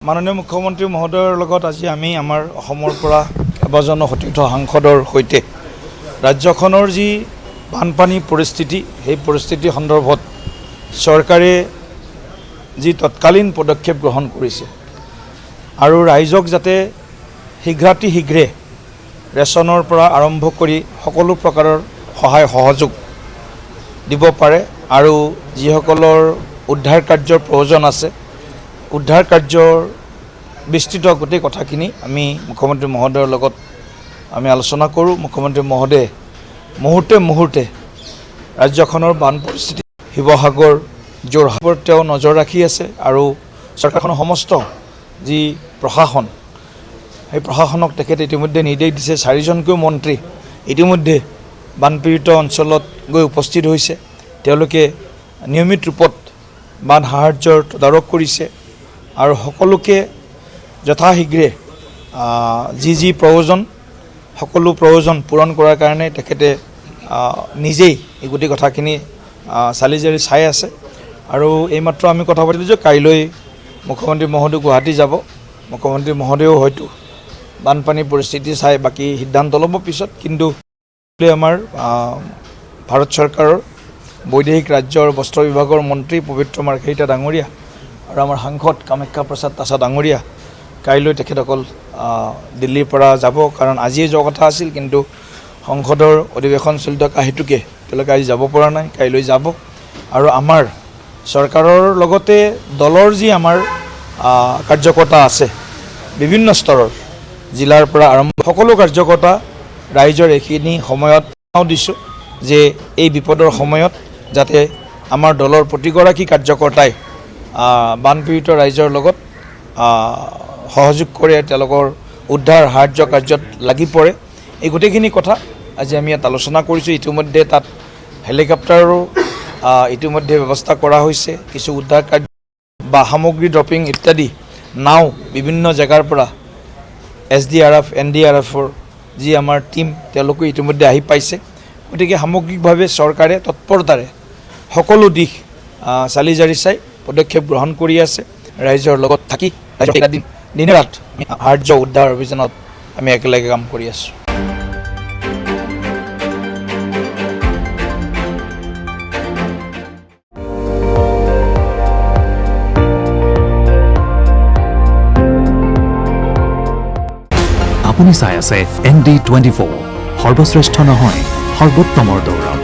মাননীয় মুখ্যমন্ত্ৰী মহোদয়ৰ লগত আজি আমি আমাৰ অসমৰ পৰা কেইবাজনো সতীৰ্থ সাংসদৰ সৈতে ৰাজ্যখনৰ যি বানপানী পৰিস্থিতি সেই পৰিস্থিতি সন্দৰ্ভত চৰকাৰে যি তৎকালীন পদক্ষেপ গ্ৰহণ কৰিছে আৰু ৰাইজক যাতে শীঘ্ৰে ৰেচনৰ পৰা আৰম্ভ কৰি সকলো প্ৰকাৰৰ সহায় সহযোগ দিব পাৰে আৰু যিসকলৰ উদ্ধাৰ কাৰ্যৰ প্ৰয়োজন আছে উদ্ধাৰ কাৰ্যৰ বিস্তৃত গোটেই কথাখিনি আমি মুখ্যমন্ত্ৰী মহোদয়ৰ লগত আমি আলোচনা কৰোঁ। মুখ্যমন্ত্ৰী মহোদয়ে মুহূৰ্তে ৰাজ্যখনৰ বান পৰিস্থিতি শিৱসাগৰ যোৰহাটৰ তেওঁ নজৰ ৰাখি আছে আৰু চৰকাৰখনৰ সমস্ত যি প্ৰশাসন সেই প্ৰশাসনক তেখেতে ইতিমধ্যে নিৰ্দেশ দিছে। 4জনকৈ মন্ত্ৰী ইতিমধ্যে বানপীড়িত অঞ্চলত গৈ উপস্থিত হৈছে। তেওঁলোকে নিয়মিত ৰূপত বান সাহায্যৰ তদাৰক কৰিছে আৰু সকলোকে যথাশীঘ্ৰে যি প্ৰয়োজন সকলো প্ৰয়োজন পূৰণ কৰাৰ কাৰণে তেখেতে নিজেই এই গোটেই কথাখিনি চালি জাৰি চাই আছে। আৰু এইমাত্ৰ আমি কথা পাতিলোঁ যে কাইলৈ মুখ্যমন্ত্ৰী মহোদয় গুৱাহাটী যাব। মুখ্যমন্ত্ৰী মহোদয়েও হয়তো বানপানী পৰিস্থিতি চাই বাকী সিদ্ধান্ত ল'ব পিছত, কিন্তু আমাৰ ভাৰত চৰকাৰৰ বৈদেশিক ৰাজ্যৰ বস্ত্ৰ বিভাগৰ মন্ত্ৰী পবিত্ৰ মাৰ্ঘেৰিটা ডাঙৰীয়া আৰু আমাৰ সাংসদ কামাখ্যা প্ৰসাদ তাছা ডাঙৰীয়া কাইলৈ তেখেতসকল দিল্লীৰ পৰা যাব, কাৰণ আজিয়ে যোৱা কথা আছিল কিন্তু সংসদৰ অধিৱেশন চলি থকা হেতুকে তেওঁলোকে আজি যাব পৰা নাই, কাইলৈ যাব। আৰু আমাৰ চৰকাৰৰ লগতে দলৰ যি আমাৰ কাৰ্যকৰ্তা আছে বিভিন্ন স্তৰৰ জিলাৰ পৰা আৰম্ভ সকলো কাৰ্যকৰ্তা ৰাইজৰ এইখিনি সময়ত দিছোঁ যে এই বিপদৰ সময়ত যাতে আমাৰ দলৰ প্ৰতিগৰাকী কাৰ্যকৰ্তাই বানপীড়িত ৰাইজৰ লগত সহযোগ কৰে, তেওঁলোকৰ উদ্ধাৰ সাহায্য কাৰ্যত লাগি পৰে। এই গোটেইখিনি কথা আজি আমি ইয়াত আলোচনা কৰিছোঁ। ইতিমধ্যে তাত হেলিকপ্টাৰো ইতিমধ্যে ব্যৱস্থা কৰা হৈছে। কিছু উদ্ধাৰ কাৰ্য বা সামগ্ৰী ড্ৰপিং ইত্যাদি নাও বিভিন্ন জেগাৰ পৰা SDRF NDRFৰ যি আমাৰ টীম তেওঁলোকো ইতিমধ্যে আহি পাইছে। গতিকে সামগ্ৰিকভাৱে চৰকাৰে তৎপৰতাৰে সকলো দিশ চালি জাৰি চাই পদক্ষেপ গ্ৰহণ কৰি আছে। ৰাইজৰ লগত থাকি দিনে ৰাত সাহায্য উদ্ধাৰ অভিযানত আমি একেলগে কাম কৰি আছোঁ। আপুনি চাই আছে ND24, সৰ্বশ্ৰেষ্ঠ নহয় সৰ্বোত্তমৰ দৌৰ।